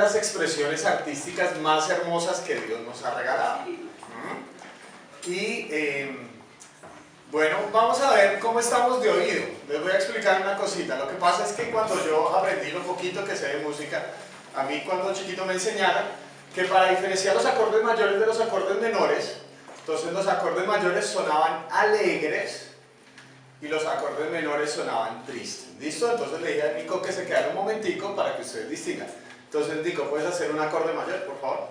las expresiones artísticas más hermosas que Dios nos ha regalado. Y bueno, vamos a ver cómo estamos de oído. Les voy a explicar una cosita. Lo que pasa es que cuando yo aprendí lo poquito que sé de música, a mí cuando chiquito me enseñaron que para diferenciar los acordes mayores de los acordes menores, entonces los acordes mayores sonaban alegres y los acordes menores sonaban tristes. ¿Listo? Entonces le dije a Nico que se quedara un momentico para que ustedes distingan. Entonces, Nico, ¿puedes hacer un acorde mayor, por favor?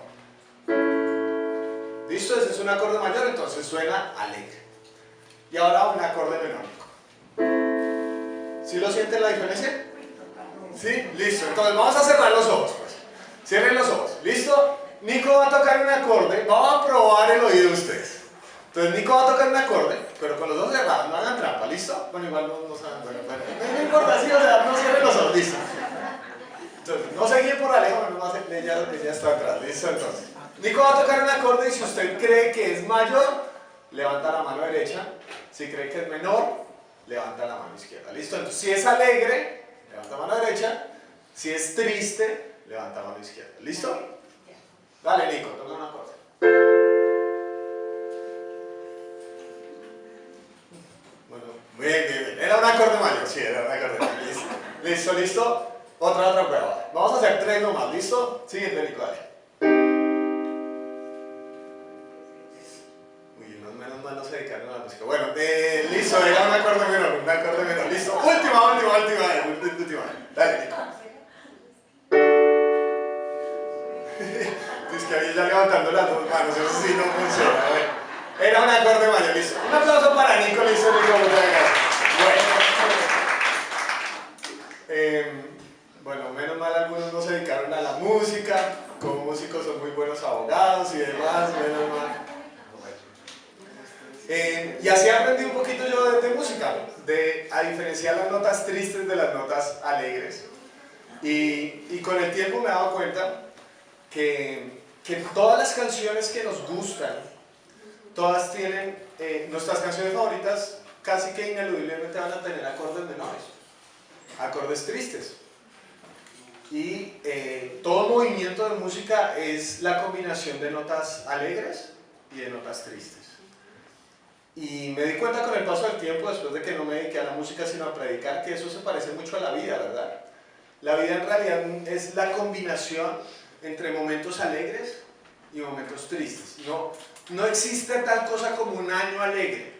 ¿Listo? Ese es un acorde mayor, entonces suena alegre. Y ahora un acorde menor, Nico. ¿Sí lo sienten la diferencia? ¿Sí? Listo. Entonces vamos a cerrar los ojos, pues. Cierren los ojos. ¿Listo? Nico va a tocar un acorde. Vamos a probar el oído de ustedes. Entonces Nico va a tocar un acorde, pero con los ojos cerrados, no hagan trampa, ¿listo? Bueno, igual no saben, bueno, no importa, sí, o sea, no cierren los ojos, ¿listo? Entonces, no se guíen por Alejo, ella está atrás, ¿listo? Entonces, Nico va a tocar un acorde y si usted cree que es mayor, levanta la mano derecha. Si cree que es menor, levanta la mano izquierda, ¿listo? Entonces, si es alegre, levanta la mano derecha. Si es triste, levanta la mano izquierda, ¿listo? Dale, Nico, toca un acorde. Bueno, bien. Era un acorde mayor, sí, era un acorde mayor. Listo, listo. Otra prueba. Vamos a hacer 3 nomás, ¿listo? Siguiente, Nico, dale. Uy, unos menos mal no se dedicaron a la música. Bueno, listo, era un acorde menor, listo. Última. Dale, Nico. Es que ahí ya levantando las dos manos, eso sí no funciona. Bueno, era un acorde mayor, listo. Un aplauso para Nico, listo, Nico, muchas gracias. Bueno, menos mal algunos no se dedicaron a la música, como músicos son muy buenos abogados y demás, menos mal. Y así aprendí un poquito yo de música, a diferenciar las notas tristes de las notas alegres. Y con el tiempo me he dado cuenta que todas las canciones que nos gustan, todas tienen, nuestras canciones favoritas casi que ineludiblemente van a tener acordes menores, acordes tristes. Y todo movimiento de música es la combinación de notas alegres y de notas tristes. Y me di cuenta con el paso del tiempo, después de que no me dediqué a la música sino a predicar, que eso se parece mucho a la vida, ¿verdad? La vida en realidad es la combinación entre momentos alegres y momentos tristes. No existe tal cosa como un año alegre.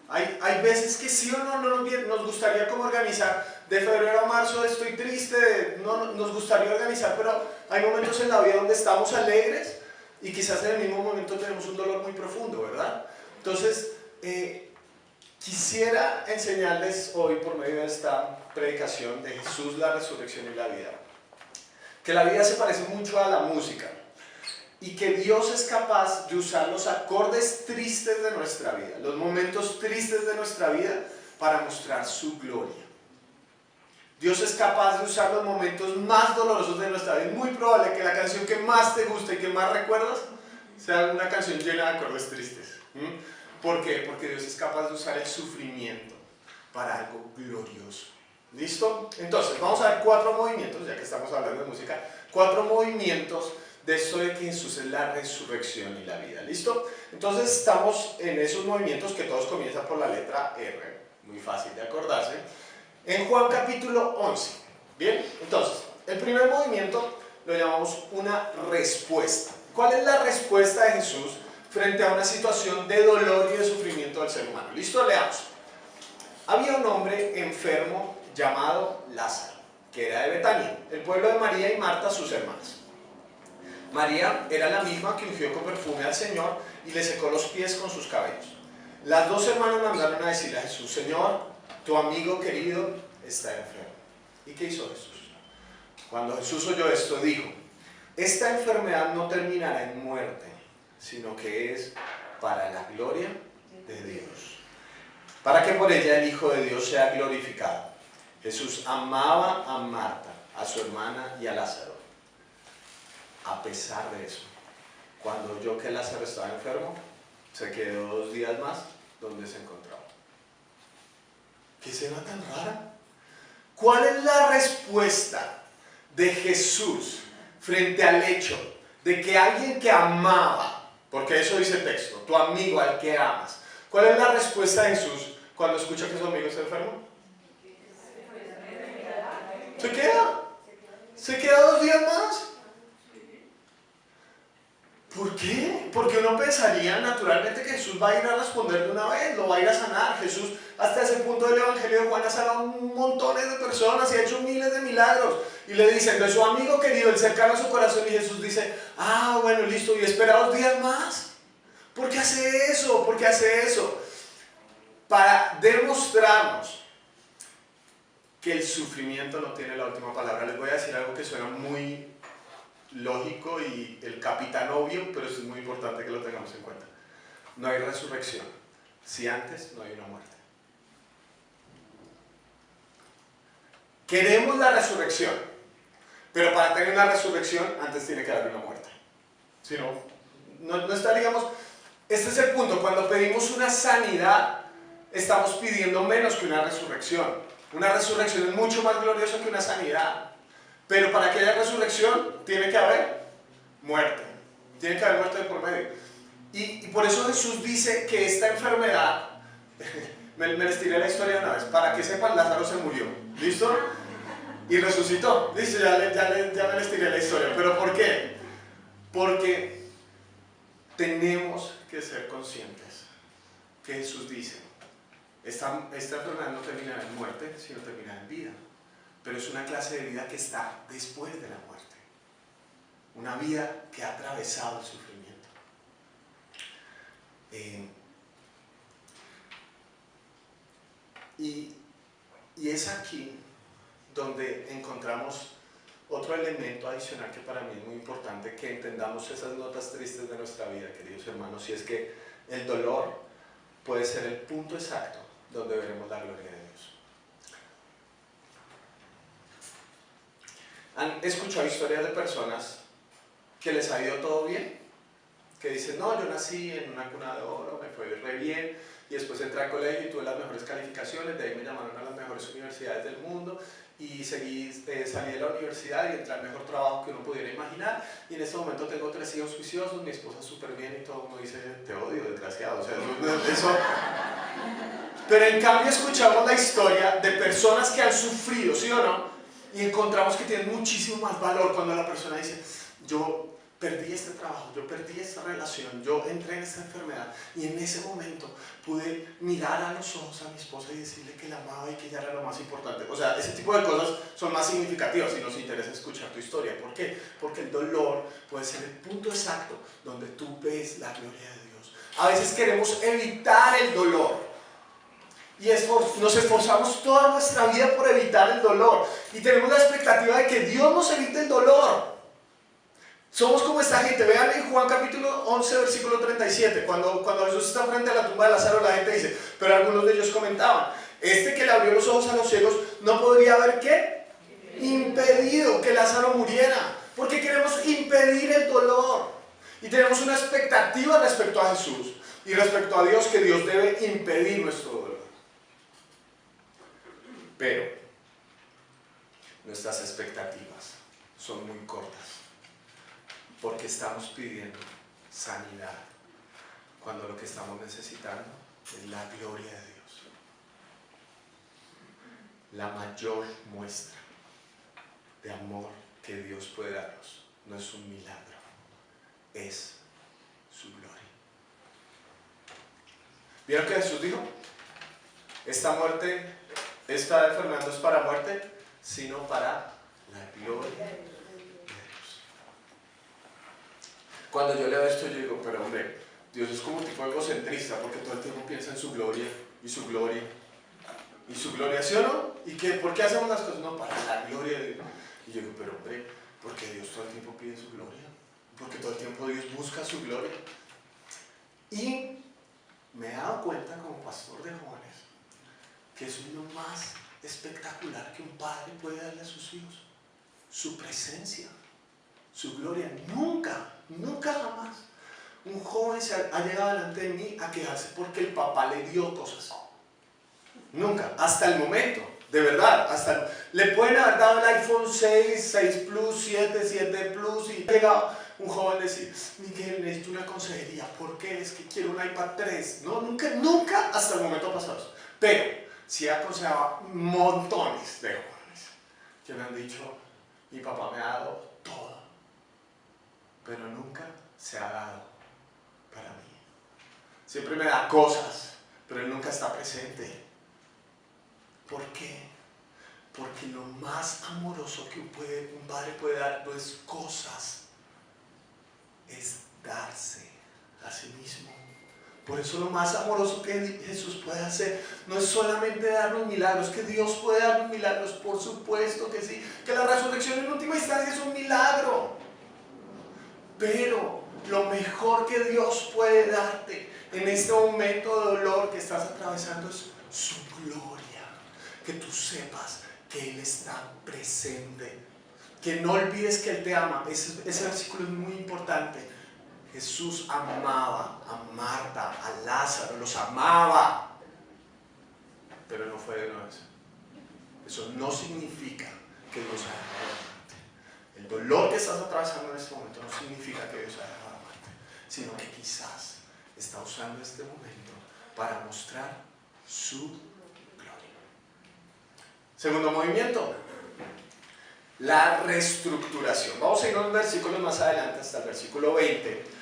Hay veces que sí o no nos gustaría como organizar, de febrero a marzo estoy triste, nos gustaría organizar, pero hay momentos en la vida donde estamos alegres y quizás en el mismo momento tenemos un dolor muy profundo, ¿verdad? Entonces, quisiera enseñarles hoy por medio de esta predicación de Jesús, la resurrección y la vida, que la vida se parece mucho a la música y que Dios es capaz de usar los acordes tristes de nuestra vida, los momentos tristes de nuestra vida para mostrar su gloria. Dios es capaz de usar los momentos más dolorosos de nuestra vida. Es muy probable que la canción que más te gusta y que más recuerdas sea una canción llena de acordes tristes. ¿Por qué? Porque Dios es capaz de usar el sufrimiento para algo glorioso. ¿Listo? Entonces, vamos a ver 4 movimientos, ya que estamos hablando de música, 4 movimientos de esto de que Jesús es la resurrección y la vida. ¿Listo? Entonces, estamos en esos movimientos que todos comienzan por la letra R, muy fácil de acordarse, en Juan capítulo 11. Bien, entonces, el primer movimiento lo llamamos una respuesta. ¿Cuál es la respuesta de Jesús frente a una situación de dolor y de sufrimiento del ser humano? ¿Listo? Leamos. Había un hombre enfermo llamado Lázaro, que era de Betania, el pueblo de María y Marta, sus hermanas. María era la misma que ungió con perfume al Señor y le secó los pies con sus cabellos. Las dos hermanas mandaron a decirle a Jesús: Señor, tu amigo querido está enfermo. ¿Y qué hizo Jesús? Cuando Jesús oyó esto, dijo: esta enfermedad no terminará en muerte, sino que es para la gloria de Dios, para que por ella el Hijo de Dios sea glorificado. Jesús amaba a Marta, a su hermana y a Lázaro. A pesar de eso, cuando oyó que Lázaro estaba enfermo, se quedó 2 días más donde se encontraba. ¿Qué escena tan rara? ¿Cuál es la respuesta de Jesús frente al hecho de que alguien que amaba, porque eso dice el texto, tu amigo al que amas, ¿cuál es la respuesta de Jesús cuando escucha que su amigo está enfermo? ¿Se queda? ¿Se queda 2 días más? ¿Por qué? Porque uno pensaría naturalmente que Jesús va a ir a responder de una vez, lo va a ir a sanar. Jesús hasta ese punto del Evangelio de Juan ha sanado montones de personas y ha hecho miles de milagros. Y le dicen, de su amigo querido, el cercano a su corazón, y Jesús dice, ah, bueno, listo, y espera 2 días más. ¿Por qué hace eso? ¿Por qué hace eso? Para demostrarnos que el sufrimiento no tiene la última palabra. Les voy a decir algo que suena muy lógico y el capitán obvio, pero es muy importante que lo tengamos en cuenta. No hay resurrección si antes no hay una muerte. Queremos la resurrección, pero para tener una resurrección antes tiene que haber una muerte. Si no, no estaríamos... Este es el punto. Cuando pedimos una sanidad, estamos pidiendo menos que una resurrección. Una resurrección es mucho más gloriosa que una sanidad. Pero para que haya resurrección, tiene que haber muerte. Tiene que haber muerte de por medio. Y por eso Jesús dice que esta enfermedad, me les tiré la historia una vez, para que sepan, Lázaro se murió. ¿Listo? Y resucitó. Listo, ya me les tiré la historia. ¿Pero por qué? Porque tenemos que ser conscientes que Jesús dice, esta enfermedad no termina en muerte, sino termina en vida. Pero es una clase de vida que está después de la muerte. Una vida que ha atravesado el sufrimiento. Y es aquí donde encontramos otro elemento adicional que para mí es muy importante, que entendamos esas notas tristes de nuestra vida, queridos hermanos, y es que el dolor puede ser el punto exacto donde veremos la gloria de Dios. ¿Han escuchado historias de personas que les ha ido todo bien? Que dicen, no, yo nací en una cuna de oro, me fue re bien, y después entré al colegio y tuve las mejores calificaciones, de ahí me llamaron a las mejores universidades del mundo, y salí de la universidad y entré al mejor trabajo que uno pudiera imaginar, y en este momento tengo 3 hijos juiciosos, mi esposa súper bien, y todo el mundo dice, te odio, desgraciado, o sea, eso... Pero en cambio escuchamos la historia de personas que han sufrido, ¿sí o no? Y encontramos que tienen muchísimo más valor cuando la persona dice, yo perdí este trabajo, yo perdí esta relación, yo entré en esta enfermedad y en ese momento pude mirar a los ojos a mi esposa y decirle que la amaba y que ella era lo más importante. O sea, ese tipo de cosas son más significativas y nos interesa escuchar tu historia. ¿Por qué? Porque el dolor puede ser el punto exacto donde tú ves la gloria de Dios. A veces queremos evitar el dolor. Y nos esforzamos toda nuestra vida por evitar el dolor. Y tenemos la expectativa de que Dios nos evite el dolor. Somos como esta gente. Vean en Juan capítulo 11, versículo 37. Cuando Jesús está frente a la tumba de Lázaro, la gente dice, pero algunos de ellos comentaban, este que le abrió los ojos a los ciegos, ¿no podría haber qué? Impedido que Lázaro muriera. Porque queremos impedir el dolor. Y tenemos una expectativa respecto a Jesús y respecto a Dios, que Dios debe impedir nuestro dolor. Pero nuestras expectativas son muy cortas, porque estamos pidiendo sanidad, cuando lo que estamos necesitando es la gloria de Dios. La mayor muestra de amor que Dios puede darnos no es un milagro, es su gloria. ¿Vieron que Jesús dijo? Esta enfermedad no es para muerte, sino para la gloria de Dios. Cuando yo leo esto, yo digo, pero hombre, Dios es como un tipo egocentrista, porque todo el tiempo piensa en su gloria, y su gloria, y su gloria, ¿sí o no? ¿Y qué? ¿Por qué hacemos las cosas? No, para la gloria de Dios. Y yo digo, pero hombre, ¿por qué Dios todo el tiempo pide su gloria? Porque todo el tiempo Dios busca su gloria. Y me he dado cuenta como pastor de jóvenes que eso es lo más espectacular que un padre puede darle a sus hijos. Su presencia, su gloria. Nunca jamás un joven ha llegado delante de mí a quejarse porque el papá le dio cosas. Nunca, hasta el momento. De verdad, hasta le pueden haber dado el iPhone 6, 6 Plus, 7, 7 Plus y llega un joven a decir, Miguel, necesito una consejería, ¿por qué? Es que quiero un iPad 3. No, nunca hasta el momento pasado. Pero sí he aconsejado montones de jóvenes que me han dicho, mi papá me ha dado todo, pero nunca se ha dado para mí. Siempre me da cosas, pero él nunca está presente. ¿Por qué? Porque lo más amoroso que un padre puede dar no es cosas, es darse a sí mismo. Por eso lo más amoroso que Jesús puede hacer no es solamente darnos milagros, que Dios puede darnos milagros, por supuesto que sí, que la resurrección en última instancia es un milagro. Pero lo mejor que Dios puede darte en este momento de dolor que estás atravesando es su gloria. Que tú sepas que Él está presente. Que no olvides que Él te ama. Ese versículo es muy importante. Jesús amaba a Marta, a Lázaro, los amaba. Pero no fue de nuevo. Eso no significa que Dios haya dejado de amarte. El dolor que estás atravesando en este momento no significa que Dios haya dejado de amarte, sino que quizás está usando este momento para mostrar su gloria. Segundo movimiento, la reestructuración. Vamos a ir unos versículos más adelante hasta el versículo 20.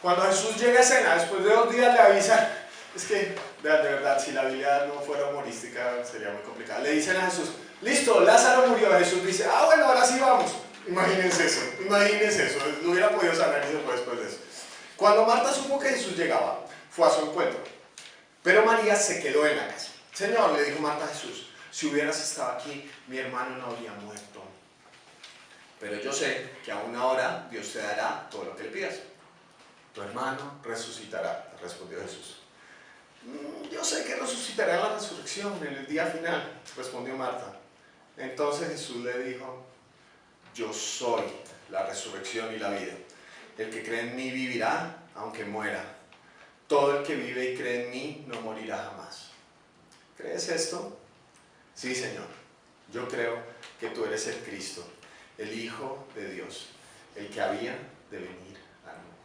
Cuando Jesús llega a cena, después de 2 días le avisan, es que de verdad, si la Biblia no fuera humorística sería muy complicada. Le dicen a Jesús, listo, Lázaro murió. Jesús dice, bueno, ahora sí vamos. Imagínense eso, lo hubiera podido sanar y se fue después de eso. Cuando Marta supo que Jesús llegaba, fue a su encuentro. Pero María se quedó en la casa. Señor, le dijo Marta a Jesús, si hubieras estado aquí, mi hermano no habría muerto. Pero yo sé que aún ahora Dios te dará todo lo que le pidas. Tu hermano resucitará, respondió Jesús. Yo sé que resucitará en la resurrección, en el día final, respondió Marta. Entonces Jesús le dijo, yo soy la resurrección y la vida. El que cree en mí vivirá, aunque muera. Todo el que vive y cree en mí no morirá jamás. ¿Crees esto? Sí, Señor. Yo creo que tú eres el Cristo, el Hijo de Dios, el que había de venir al mundo.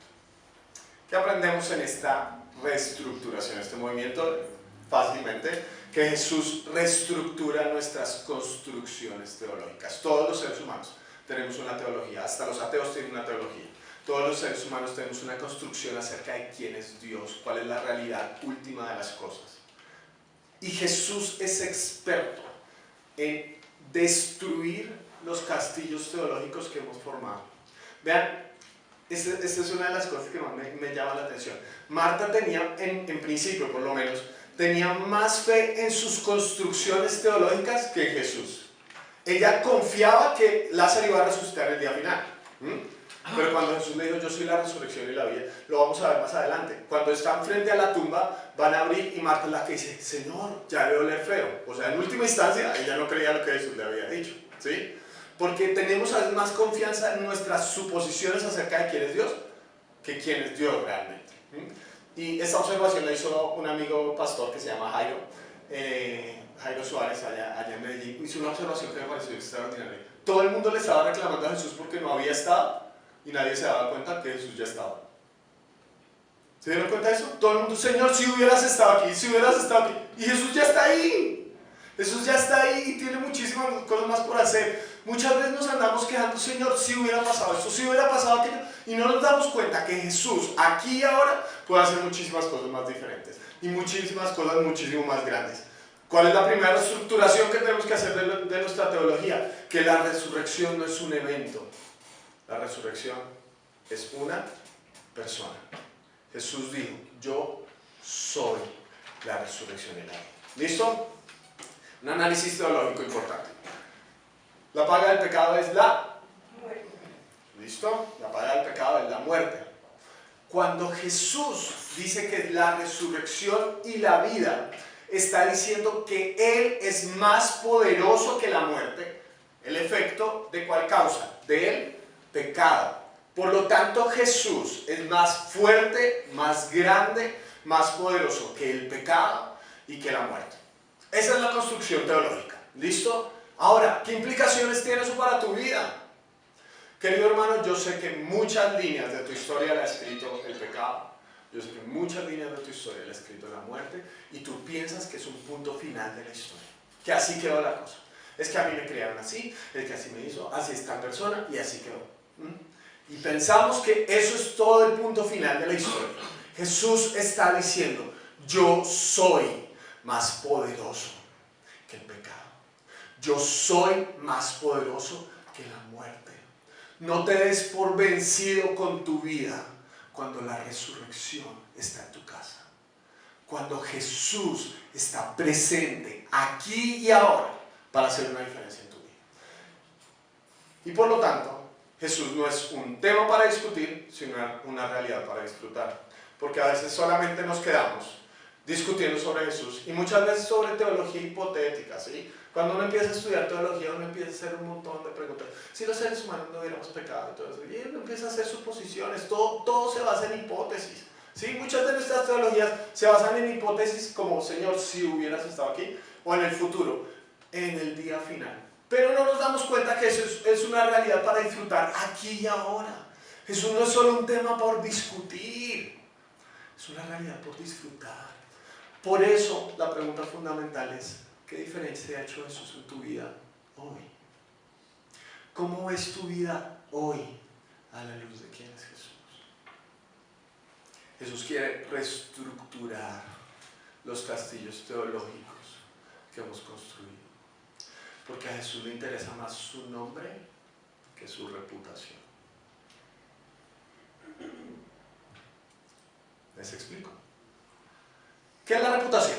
¿Qué aprendemos en esta reestructuración, este movimiento? Fácilmente, que Jesús reestructura nuestras construcciones teológicas. Todos los seres humanos tenemos una teología, hasta los ateos tienen una teología. Todos los seres humanos tenemos una construcción acerca de quién es Dios, cuál es la realidad última de las cosas. Y Jesús es experto en destruir los castillos teológicos que hemos formado. Vean, esta es una de las cosas que más me llama la atención. Marta tenía, en principio por lo menos, tenía más fe en sus construcciones teológicas que en Jesús. Ella confiaba que Lázaro iba a resucitar el día final. Pero cuando Jesús le dijo, yo soy la resurrección y la vida, lo vamos a ver más adelante. Cuando están frente a la tumba, van a abrir y Marta es la que dice, Señor, ya debe oler feo. O sea, en última instancia, ella no creía lo que Jesús le había dicho, ¿sí? Porque tenemos a veces más confianza en nuestras suposiciones acerca de quién es Dios que quién es Dios realmente. Y esta observación la hizo un amigo pastor que se llama Jairo Suárez, allá en Medellín. Hizo una observación que me pareció extraordinaria. Todo el mundo le estaba reclamando a Jesús porque no había estado y nadie se daba cuenta que Jesús ya estaba. ¿Se dieron cuenta de eso? Todo el mundo, Señor, si hubieras estado aquí, si hubieras estado aquí. Y Jesús ya está ahí. Jesús ya está ahí y tiene muchísimas cosas más por hacer. Muchas veces nos andamos quejando, Señor, si hubiera pasado esto, si hubiera pasado aquello, y no nos damos cuenta que Jesús, aquí y ahora, puede hacer muchísimas cosas más diferentes y muchísimas cosas muchísimo más grandes. ¿Cuál es la primera reestructuración que tenemos que hacer de nuestra teología? Que la resurrección no es un evento, la resurrección es una persona. Jesús dijo, yo soy la resurrección y la vida. ¿Listo? Un análisis teológico importante. La paga del pecado es la muerte. ¿Listo? La paga del pecado es la muerte. Cuando Jesús dice que la resurrección y la vida, está diciendo que Él es más poderoso que la muerte. ¿El efecto de cuál causa? Del pecado. Por lo tanto, Jesús es más fuerte, más grande, más poderoso que el pecado y que la muerte. Esa es la construcción teológica. ¿Listo? Ahora, ¿qué implicaciones tiene eso para tu vida? Querido hermano, yo sé que muchas líneas de tu historia la ha escrito el pecado. Yo sé que muchas líneas de tu historia la ha escrito la muerte. Y tú piensas que es un punto final de la historia. Que así quedó la cosa. Es que a mí me criaron así, el que así me hizo, así es tal persona y así quedó. Y pensamos que eso es todo el punto final de la historia. Jesús está diciendo, yo soy más poderoso que el pecado. Yo soy más poderoso que la muerte. No te des por vencido con tu vida cuando la resurrección está en tu casa. Cuando Jesús está presente aquí y ahora para hacer una diferencia en tu vida. Y por lo tanto, Jesús no es un tema para discutir, sino una realidad para disfrutar. Porque a veces solamente nos quedamos discutiendo sobre Jesús y muchas veces sobre teología hipotética, ¿sí? Cuando uno empieza a estudiar teología, uno empieza a hacer un montón de preguntas. Si los seres humanos no hubiéramos pecado, y uno empieza a hacer suposiciones, todo se basa en hipótesis. ¿Sí? Muchas de nuestras teologías se basan en hipótesis como, Señor, si hubieras estado aquí, o en el futuro, en el día final. Pero no nos damos cuenta que eso es una realidad para disfrutar aquí y ahora. Jesús no es solo un tema por discutir, es una realidad por disfrutar. Por eso la pregunta fundamental es, ¿qué diferencia ha hecho Jesús en tu vida hoy? ¿Cómo ves tu vida hoy a la luz de quién es Jesús? Jesús quiere reestructurar los castillos teológicos que hemos construido. Porque a Jesús le interesa más su nombre que su reputación. ¿Les explico? ¿Qué es la reputación?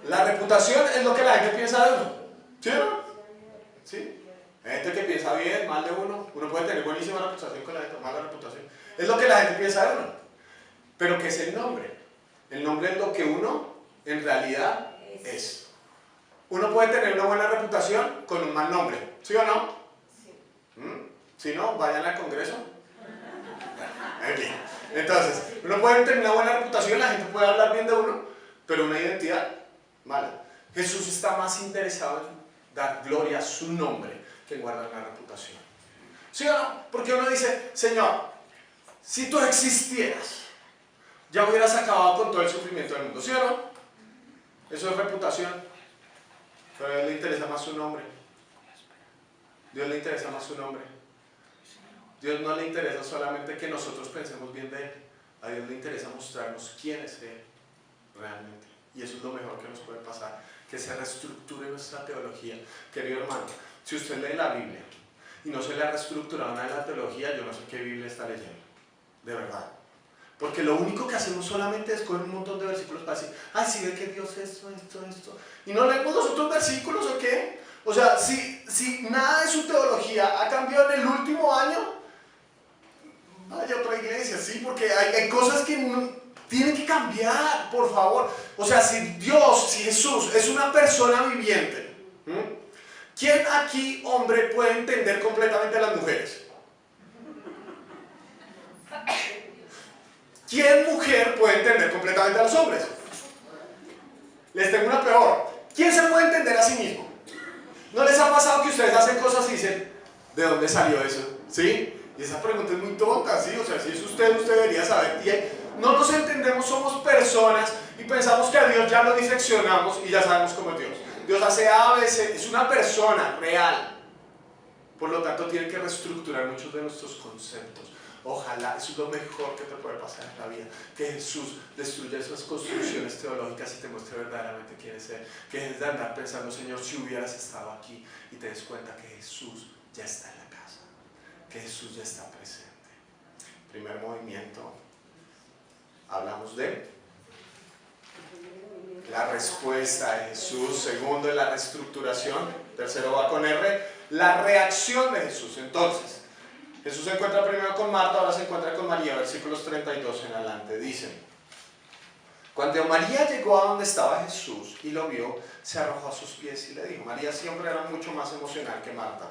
La reputación es lo que la gente piensa de uno. ¿Sí o no? ¿Sí? Hay gente que piensa bien, mal de uno. Uno puede tener buenísima reputación con la gente, mala reputación. Es lo que la gente piensa de uno. Pero ¿qué es el nombre? El nombre es lo que uno en realidad es. Uno puede tener una buena reputación con un mal nombre. ¿Sí o no? Sí. Si no, vayan al Congreso. Aquí. Entonces, uno puede tener una buena reputación, la gente puede hablar bien de uno, pero una identidad mala. Jesús está más interesado en dar gloria a su nombre que en guardar la reputación. ¿Sí o no? Porque uno dice, Señor, si tú existieras, ya hubieras acabado con todo el sufrimiento del mundo. ¿Sí o no? Eso es reputación. Pero a Dios le interesa más su nombre. Dios le interesa más su nombre. Dios no le interesa solamente que nosotros pensemos bien de Él. A Dios le interesa mostrarnos quién es Él realmente. Y eso es lo mejor que nos puede pasar. Que se reestructure nuestra teología. Querido hermano, si usted lee la Biblia y no se le ha reestructurado nada de la teología, yo no sé qué Biblia está leyendo. De verdad. Porque lo único que hacemos solamente es coger un montón de versículos para decir, si ve que Dios es esto. Y no leemos los otros versículos, ¿o qué? O sea, si nada de su teología ha cambiado en el último año, vaya a otra iglesia, ¿sí? Porque hay cosas que tienen que cambiar, por favor. O sea, si Dios, si Jesús es una persona viviente, ¿quién aquí, hombre, puede entender completamente a las mujeres? ¿Quién mujer puede entender completamente a los hombres? Les tengo una peor. ¿Quién se puede entender a sí mismo? ¿No les ha pasado que ustedes hacen cosas y dicen, ¿de dónde salió eso? ¿Sí? Y esa pregunta es muy tonta, ¿sí? O sea, si es usted debería saber. Y no nos entendemos, somos personas y pensamos que a Dios ya lo diseccionamos y ya sabemos cómo es Dios. Dios hace A, B, C, es una persona real. Por lo tanto, tiene que reestructurar muchos de nuestros conceptos. Ojalá, eso es lo mejor que te puede pasar en la vida, que Jesús destruya esas construcciones teológicas y te muestre verdaderamente quién es Él, que es de andar pensando, Señor, si hubieras estado aquí, y te des cuenta que Jesús ya está en la casa, que Jesús ya está presente. Primer movimiento, hablamos de la respuesta de Jesús. Segundo, la reestructuración. Tercero va con R, la reacción de Jesús. Entonces, Jesús se encuentra primero con Marta, ahora se encuentra con María, versículos 32 en adelante. Dicen, cuando María llegó a donde estaba Jesús y lo vio, se arrojó a sus pies y le dijo, María siempre era mucho más emocional que Marta.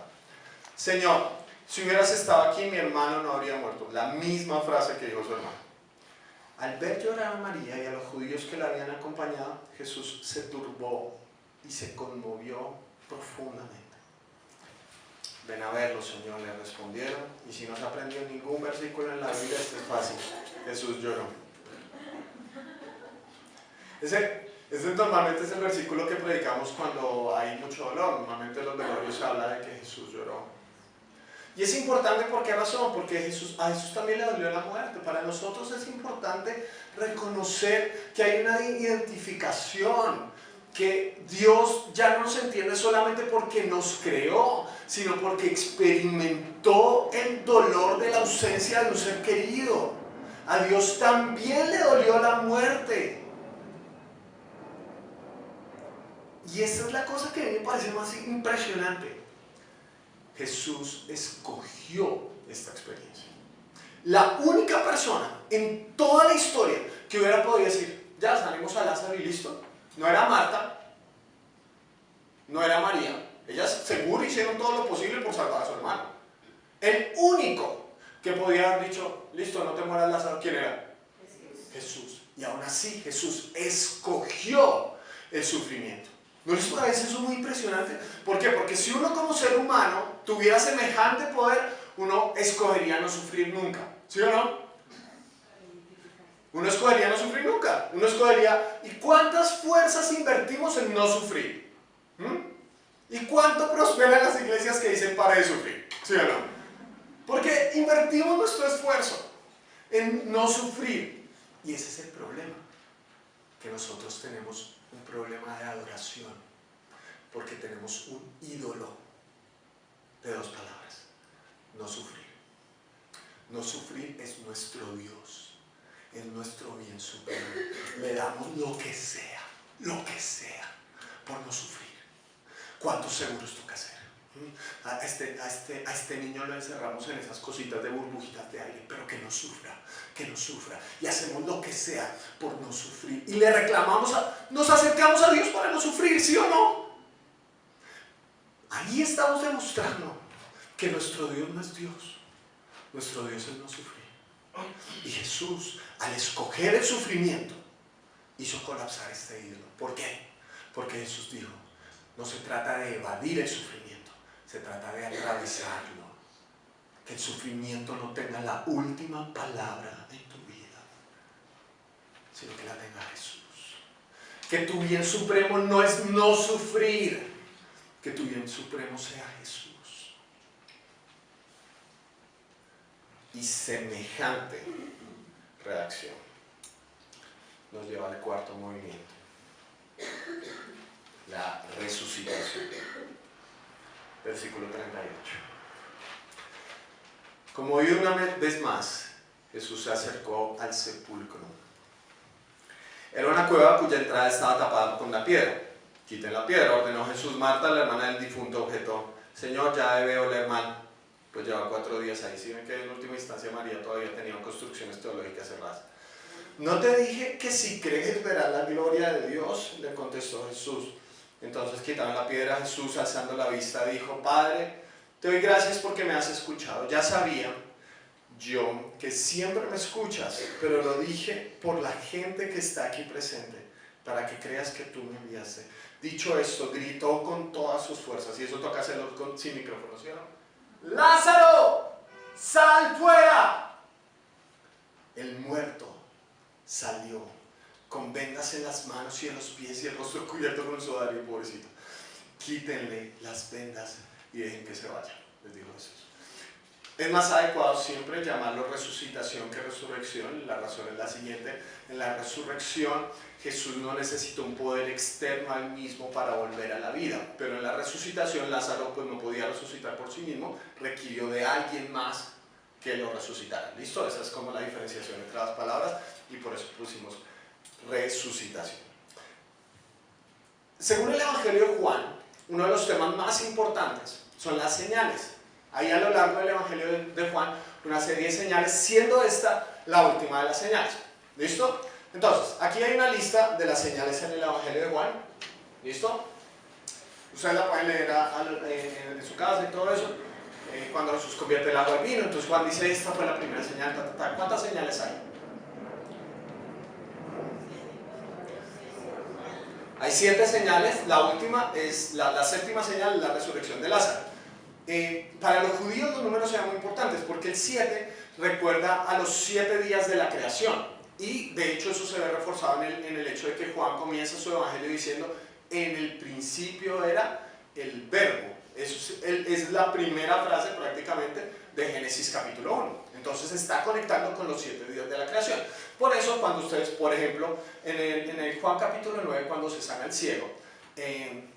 Señor, si hubieras estado aquí, mi hermano no habría muerto. La misma frase que dijo su hermano. Al ver llorar a María y a los judíos que la habían acompañado, Jesús se turbó y se conmovió profundamente. Ven a verlo, Señor, le respondieron. Y si no se aprendió ningún versículo en la Biblia, esto es fácil. Jesús lloró. Ese normalmente es el versículo que predicamos cuando hay mucho dolor. Normalmente en los velorios se habla de que Jesús lloró. Y es importante, ¿por qué razón? Porque a Jesús también le dolió la muerte. Para nosotros es importante reconocer que hay una identificación, que Dios ya no nos entiende solamente porque nos creó, sino porque experimentó el dolor de la ausencia de un ser querido. A Dios también le dolió la muerte. Y esa es la cosa que a mí me parece más impresionante. Jesús escogió esta experiencia. La única persona en toda la historia que hubiera podido decir, ya salimos a Lázaro y listo, no era Marta, no era María. Ellas seguro hicieron todo lo posible por salvar a su hermano. El único que podía haber dicho, listo, no te mueras, Lázaro, ¿quién era? Jesús. Y aún así Jesús escogió el sufrimiento. ¿No les parece eso muy impresionante? ¿Por qué? Porque si uno como ser humano tuviera semejante poder, uno escogería no sufrir nunca. ¿Sí o no? Uno escogería no sufrir nunca. Uno escogería, ¿y cuántas fuerzas invertimos en no sufrir? ¿Y cuánto prosperan las iglesias que dicen para de sufrir? ¿Sí o no? Porque invertimos nuestro esfuerzo en no sufrir. Y ese es el problema. Que nosotros tenemos un problema de adoración. Porque tenemos un ídolo de dos palabras. No sufrir. No sufrir es nuestro Dios. Es nuestro bien supremo. Le damos lo que sea, por no sufrir. ¿Cuántos seguros toca hacer? A este niño lo encerramos en esas cositas de burbujitas de aire, pero que no sufra. Y hacemos lo que sea por no sufrir. Y le reclamamos, nos acercamos a Dios para no sufrir, ¿sí o no? Ahí estamos demostrando que nuestro Dios no es Dios. Nuestro Dios es no sufrir. Y Jesús, al escoger el sufrimiento, hizo colapsar este ídolo. ¿Por qué? Porque Jesús dijo, no se trata de evadir el sufrimiento, se trata de atravesarlo. Que el sufrimiento no tenga la última palabra en tu vida, sino que la tenga Jesús. Que tu bien supremo no es no sufrir, que tu bien supremo sea Jesús. Y semejante reacción nos lleva al cuarto movimiento, la resucitación. Versículo 38. Como oído una vez más, Jesús se acercó al sepulcro. Era una cueva cuya entrada estaba tapada con una piedra. Quiten la piedra, ordenó Jesús. Marta, la hermana del difunto, objetó, Señor, ya debe oler mal, pues lleva 4 días ahí. Si ven que en última instancia María todavía tenía construcciones teológicas cerradas. ¿No te dije que si crees verás la gloria de Dios? Le contestó Jesús. Entonces quitaron la piedra. Jesús, alzando la vista, dijo, Padre, te doy gracias porque me has escuchado. Ya sabía yo que siempre me escuchas, pero lo dije por la gente que está aquí presente, para que creas que tú me enviaste. Dicho esto, gritó con todas sus fuerzas, y eso toca hacerlo sin micrófono, ¿sí o no? ¡Lázaro, sal fuera! El muerto salió con vendas en las manos y en los pies y el rostro cubierto con un sudario, pobrecito. Quítenle las vendas y dejen que se vaya, les dijo Jesús. Es más adecuado siempre llamarlo resucitación que resurrección. La razón es la siguiente: en la resurrección Jesús no necesitó un poder externo al mismo para volver a la vida, pero en la resucitación Lázaro pues no podía resucitar por sí mismo, requirió de alguien más que lo resucitara. ¿Listo? Esa es como la diferenciación entre las palabras y por eso pusimos resucitación. Según el Evangelio de Juan, uno de los temas más importantes son las señales. Hay a lo largo del Evangelio de Juan una serie de señales, siendo esta la última de las señales. ¿Listo? Entonces, aquí hay una lista de las señales en el Evangelio de Juan. ¿Listo? Ustedes la pueden leer en su casa y todo eso. Cuando Jesús convierte el agua en vino, entonces Juan dice, esta fue la primera señal. ¿Cuántas señales hay? Hay 7 señales, la última es, la séptima señal es la resurrección de Lázaro. Para los judíos los números eran muy importantes porque el 7 recuerda a los 7 días de la creación. Y de hecho eso se ve reforzado en el hecho de que Juan comienza su evangelio diciendo: en el principio era el verbo. Eso es la primera frase prácticamente de Génesis capítulo 1. Entonces está conectando con los 7 días de la creación. Por eso cuando ustedes, por ejemplo, en el Juan capítulo 9, cuando se sana el ciego,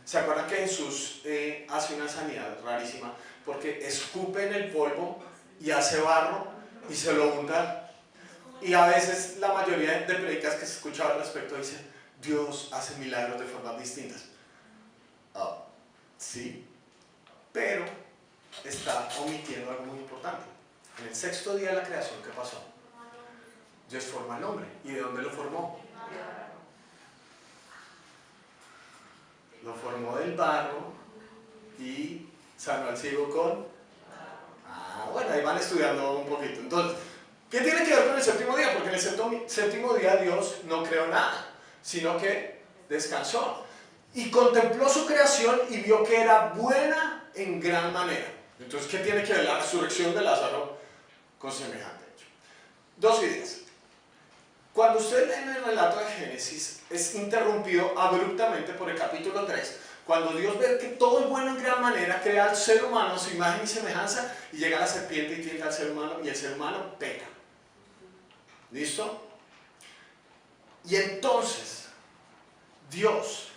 ¿se acuerdan que Jesús hace una sanidad rarísima? Porque escupe en el polvo y hace barro y se lo unta. Y a veces la mayoría de predicas que se escucha al respecto dicen: Dios hace milagros de formas distintas. Sí, pero está omitiendo algo muy importante. En el 6º día de la creación, ¿qué pasó? Dios forma al hombre. ¿Y de dónde lo formó? Lo formó del barro y sanó al ciego con... bueno, ahí van estudiando un poquito. Entonces, ¿qué tiene que ver con el 7º día? Porque en el 7º día Dios no creó nada, sino que descansó. Y contempló su creación y vio que era buena en gran manera. Entonces, ¿qué tiene que ver la resurrección de Lázaro con semejante hecho? 2 ideas. Cuando usted lee el relato de Génesis, es interrumpido abruptamente por el capítulo 3, cuando Dios ve que todo es bueno en gran manera, crea al ser humano a su imagen y semejanza, y llega la serpiente y tienta al ser humano, y el ser humano peca. ¿Listo? Y entonces, Dios,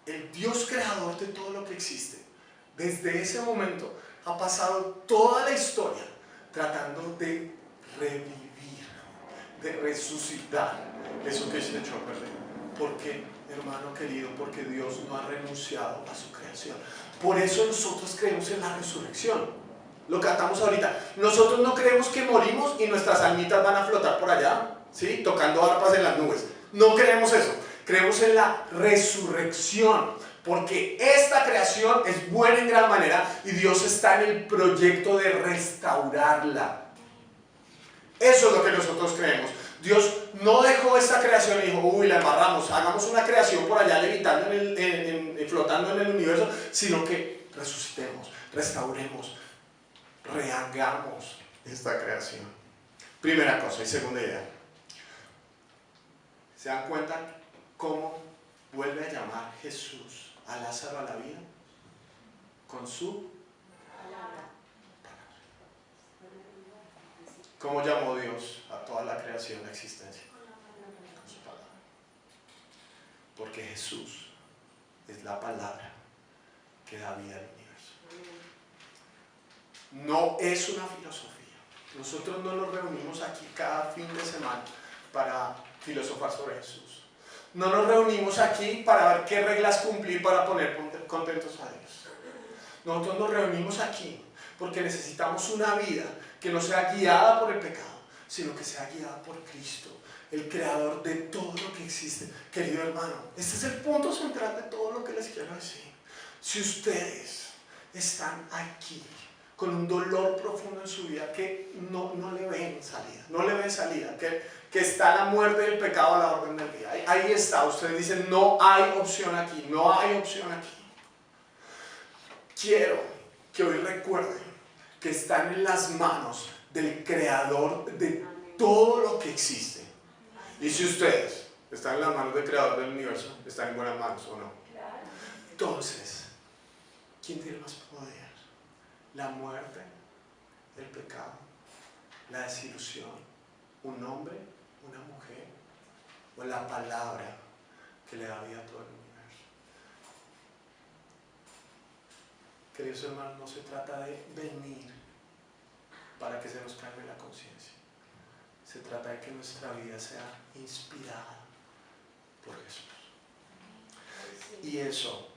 el Dios creador de todo lo que existe, desde ese momento ha pasado toda la historia tratando de revivir, de resucitar eso que se echó a perder. ¿Por qué, hermano querido? Porque Dios no ha renunciado a su creación. Por eso nosotros creemos en la resurrección. Lo cantamos ahorita. Nosotros no creemos que morimos y nuestras almitas van a flotar por allá, ¿sí? Tocando arpas en las nubes. No creemos eso. Creemos en la resurrección, porque esta creación es buena en gran manera y Dios está en el proyecto de restaurarla. Eso es lo que nosotros creemos. Dios no dejó esta creación y dijo: uy, la embarramos, hagamos una creación por allá levitando flotando en el universo, sino que resucitemos, restauremos, rehagamos esta creación. Primera cosa. Y segunda idea, ¿se dan cuenta cómo vuelve a llamar Jesús a Lázaro a la vida? Con su palabra. ¿Cómo llamó Dios a toda la creación, la existencia? Con su palabra. Porque Jesús es la palabra que da vida al universo. No es una filosofía. Nosotros no nos reunimos aquí cada fin de semana para filosofar sobre Jesús. No nos reunimos aquí para ver qué reglas cumplir para poner contentos a Dios. Nosotros nos reunimos aquí porque necesitamos una vida que no sea guiada por el pecado, sino que sea guiada por Cristo, el creador de todo lo que existe. Querido hermano, este es el punto central de todo lo que les quiero decir. Si ustedes están aquí con un dolor profundo en su vida, que no le ven salida, que está la muerte del pecado a la orden del día, ahí está. Ustedes dicen: no hay opción aquí, no hay opción aquí. Quiero que hoy recuerden que están en las manos del creador de todo lo que existe. Y si ustedes están en las manos del creador del universo, están en buenas manos, ¿o no? Entonces, ¿quién tiene más poder? ¿La muerte, el pecado, la desilusión, un hombre, una mujer, o la palabra que le da vida a todo el universo? Queridos hermanos, no se trata de venir para que se nos calme la conciencia. Se trata de que nuestra vida sea inspirada por Jesús. Y eso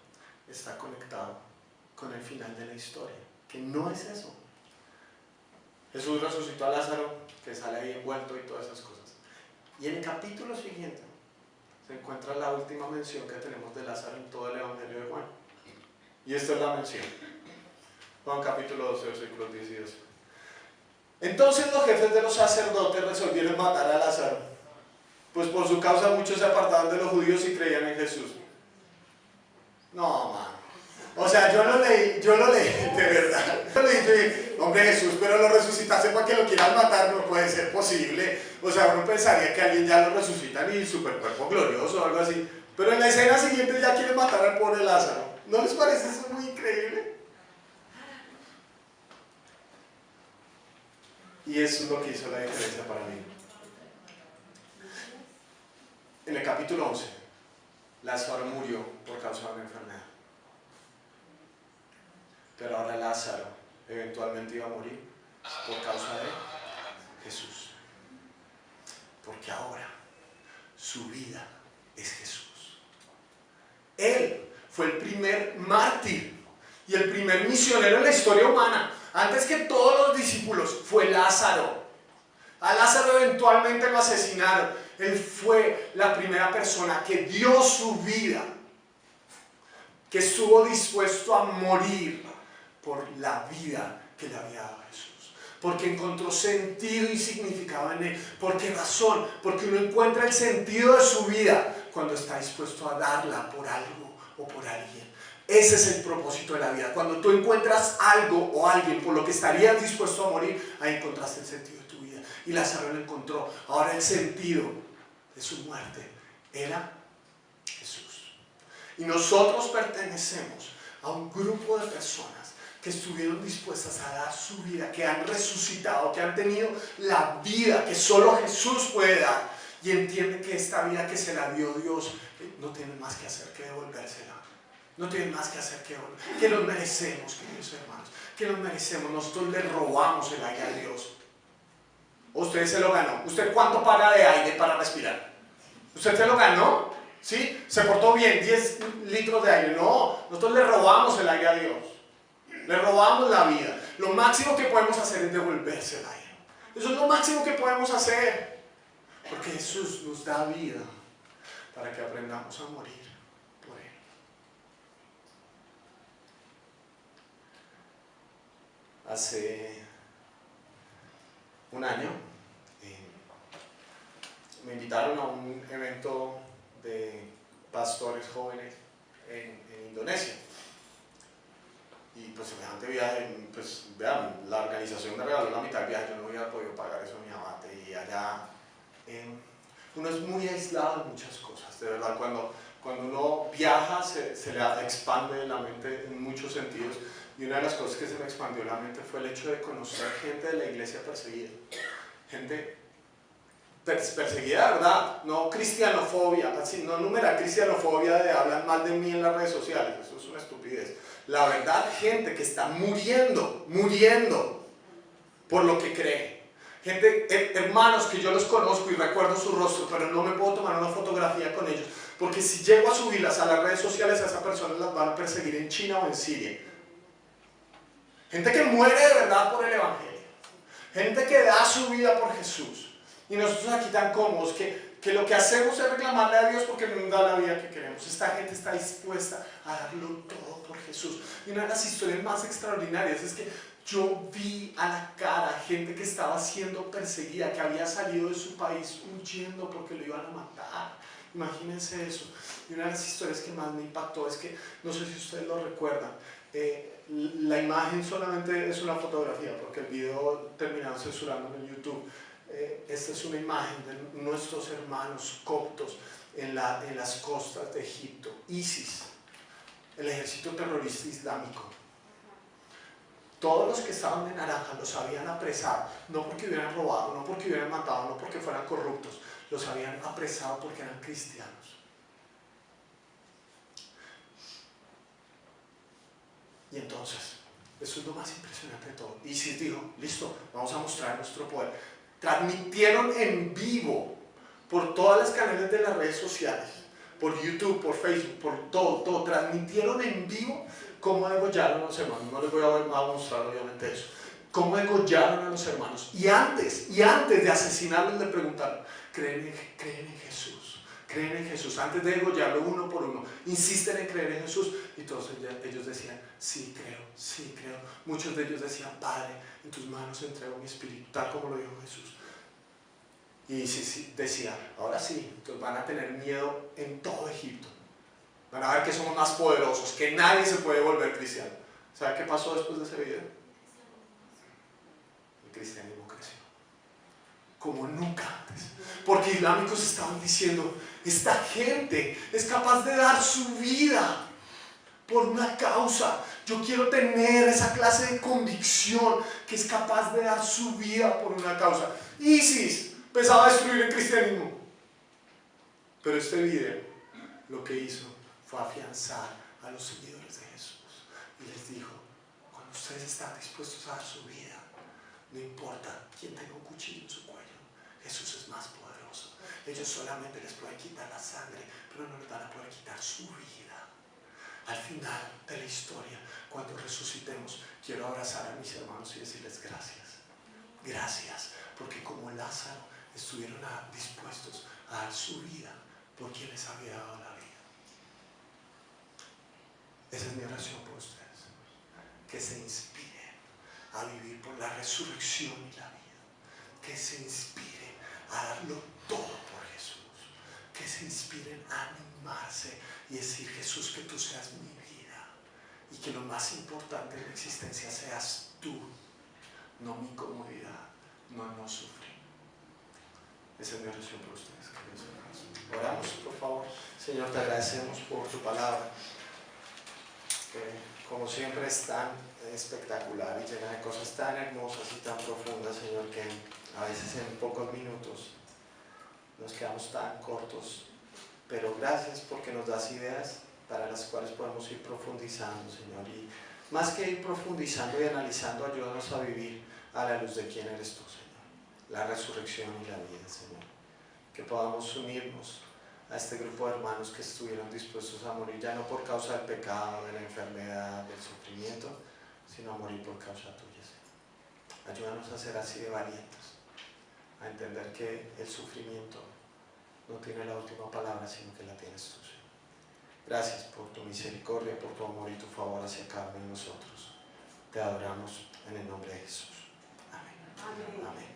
está conectado con el final de la historia, que no es eso. Jesús resucitó a Lázaro, que sale ahí envuelto y todas esas cosas. Y en el capítulo siguiente se encuentra la última mención que tenemos de Lázaro en todo el Evangelio de Juan. Y esta es la mención. Juan capítulo 12, versículos 10 y 12. Entonces los jefes de los sacerdotes resolvieron matar a Lázaro, pues por su causa muchos se apartaban de los judíos y creían en Jesús. No, man. O sea, yo lo leí, de verdad. Yo lo leí, yo dije, hombre Jesús, pero lo resucitaste para que lo quieran matar, no puede ser posible. O sea, uno pensaría que alguien ya lo resucitan y super cuerpo glorioso o algo así. Pero en la escena siguiente ya quieren matar al pobre Lázaro. ¿No les parece eso muy increíble? Y eso es lo que hizo la diferencia para mí. En el capítulo 11, Lázaro murió por causa de una enfermedad. Pero ahora Lázaro eventualmente iba a morir por causa de Jesús. Porque ahora su vida es Jesús. Él fue el primer mártir y el primer misionero en la historia humana. Antes que todos los discípulos fue Lázaro. A Lázaro eventualmente lo asesinaron. Él fue la primera persona que dio su vida, que estuvo dispuesto a morir por la vida que le había dado Jesús. Porque encontró sentido y significado en él. ¿Por qué razón? Porque uno encuentra el sentido de su vida cuando está dispuesto a darla por algo o por alguien. Ese es el propósito de la vida. Cuando tú encuentras algo o alguien por lo que estarías dispuesto a morir, ahí encontraste el sentido de tu vida. Y Lázaro lo encontró. Ahora el sentido de su muerte era Jesús. Y nosotros pertenecemos a un grupo de personas que estuvieron dispuestas a dar su vida, que han resucitado, que han tenido la vida que solo Jesús puede dar, y entienden que esta vida que se la dio Dios no tienen más que hacer que devolvérsela. No tienen más que hacer que nos merecemos, queridos hermanos, que nos merecemos. Nosotros le robamos el aire a Dios. Usted se lo ganó. ¿Usted cuánto paga de aire para respirar? ¿Usted se lo ganó? ¿Sí? ¿Se portó bien? 10 litros de aire. No, nosotros le robamos el aire a Dios. Le robamos la vida. Lo máximo que podemos hacer es devolverse el aire. Eso es lo máximo que podemos hacer. Porque Jesús nos da vida para que aprendamos a morir por Él. Hace un año me invitaron a un evento de pastores jóvenes en Indonesia. Y pues semejante viaje, pues vean, la organización me regaló la mitad del viaje, yo no hubiera podido pagar eso en mi abate. Y allá uno es muy aislado de muchas cosas, de verdad. Cuando uno viaja se le expande la mente en muchos sentidos. Y una de las cosas que se me expandió la mente fue el hecho de conocer gente de la iglesia perseguida. Gente perseguida, ¿verdad? No cristianofobia, no numeral cristianofobia de hablan mal de mí en las redes sociales, eso es una estupidez. La verdad, gente que está muriendo por lo que cree. Gente, hermanos que yo los conozco y recuerdo su rostro, pero no me puedo tomar una fotografía con ellos, porque si llego a subirlas a las redes sociales, a esas personas las van a perseguir en China o en Siria. Gente que muere de verdad por el Evangelio. Gente que da su vida por Jesús. Y nosotros aquí tan cómodos que lo que hacemos es reclamarle a Dios porque nos da la vida que queremos. Esta gente está dispuesta a darlo todo por Jesús. Y una de las historias más extraordinarias es que yo vi a la cara gente que estaba siendo perseguida, que había salido de su país huyendo porque lo iban a matar. Imagínense eso. Y una de las historias que más me impactó es que, no sé si ustedes lo recuerdan, la imagen solamente es una fotografía porque el video terminaron censurando en YouTube. Esta es una imagen de nuestros hermanos coptos en las costas de Egipto. ISIS, el ejército terrorista islámico. Todos los que estaban de naranja los habían apresado, no porque hubieran robado, no porque hubieran matado, no porque fueran corruptos, los habían apresado porque eran cristianos. Y entonces, eso es lo más impresionante de todo. ISIS dijo, listo, vamos a mostrar nuestro poder. Transmitieron en vivo por todas las canales de las redes sociales, por YouTube, por Facebook, por todo, transmitieron en vivo cómo degollaron a los hermanos. No les voy a mostrar obviamente eso. Cómo degollaron a los hermanos. Y antes de asesinarlos le preguntaron, ¿creen en Jesús? ¿Creen en Jesús? Antes de degollarlo uno por uno, insisten en creer en Jesús. Y todos ellos decían, sí creo. Muchos de ellos decían, Padre, en tus manos entrego mi espíritu, tal como lo dijo Jesús. Y sí, decía, ahora sí, entonces van a tener miedo en todo Egipto. van a ver que somos más poderosos, que nadie se puede volver cristiano. ¿Sabe qué pasó después de ese video? El cristianismo creció como nunca antes, porque islámicos estaban diciendo, esta gente es capaz de dar su vida por una causa. Yo quiero tener esa clase de convicción que es capaz de dar su vida por una causa. ISIS empezaba a destruir el cristianismo, pero este video lo que hizo fue afianzar a los seguidores de Jesús y les dijo, cuando ustedes están dispuestos a dar su vida, no importa quién tenga un cuchillo en su cuello, Jesús es más poderoso. Ellos solamente les pueden quitar la sangre, pero no les van a poder quitar su vida. Al final de la historia, cuando resucitemos, quiero abrazar a mis hermanos y decirles gracias. Gracias, porque como Lázaro estuvieron dispuestos a dar su vida por quien les había dado la vida. Esa es mi oración por ustedes. Que se inspiren a vivir por la resurrección y la vida. Que se inspiren a darlo todo por Jesús. Que se inspiren a animarse y decir, Jesús, que tú seas mi vida. Y que lo más importante de la existencia seas tú, no mi comodidad, no sufrir. Esa es mi oración por ustedes, queridos hermanos. Oramos, por favor. Señor, te agradecemos por tu palabra, que como siempre es tan espectacular y llena de cosas tan hermosas y tan profundas, Señor, que a veces en pocos minutos nos quedamos tan cortos. Pero gracias porque nos das ideas para las cuales podemos ir profundizando, Señor. Y más que ir profundizando y analizando, ayúdanos a vivir a la luz de quién eres tú, Señor. La resurrección y la vida, Señor. Que podamos unirnos a este grupo de hermanos que estuvieron dispuestos a morir, ya no por causa del pecado, de la enfermedad, del sufrimiento, sino a morir por causa tuya, Señor. Ayúdanos a ser así de valientes, a entender que el sufrimiento no tiene la última palabra, sino que la tienes tú, Señor. Gracias por tu misericordia, por tu amor y tu favor hacia cada uno de nosotros. Te adoramos en el nombre de Jesús. Amén. Amén. Amén.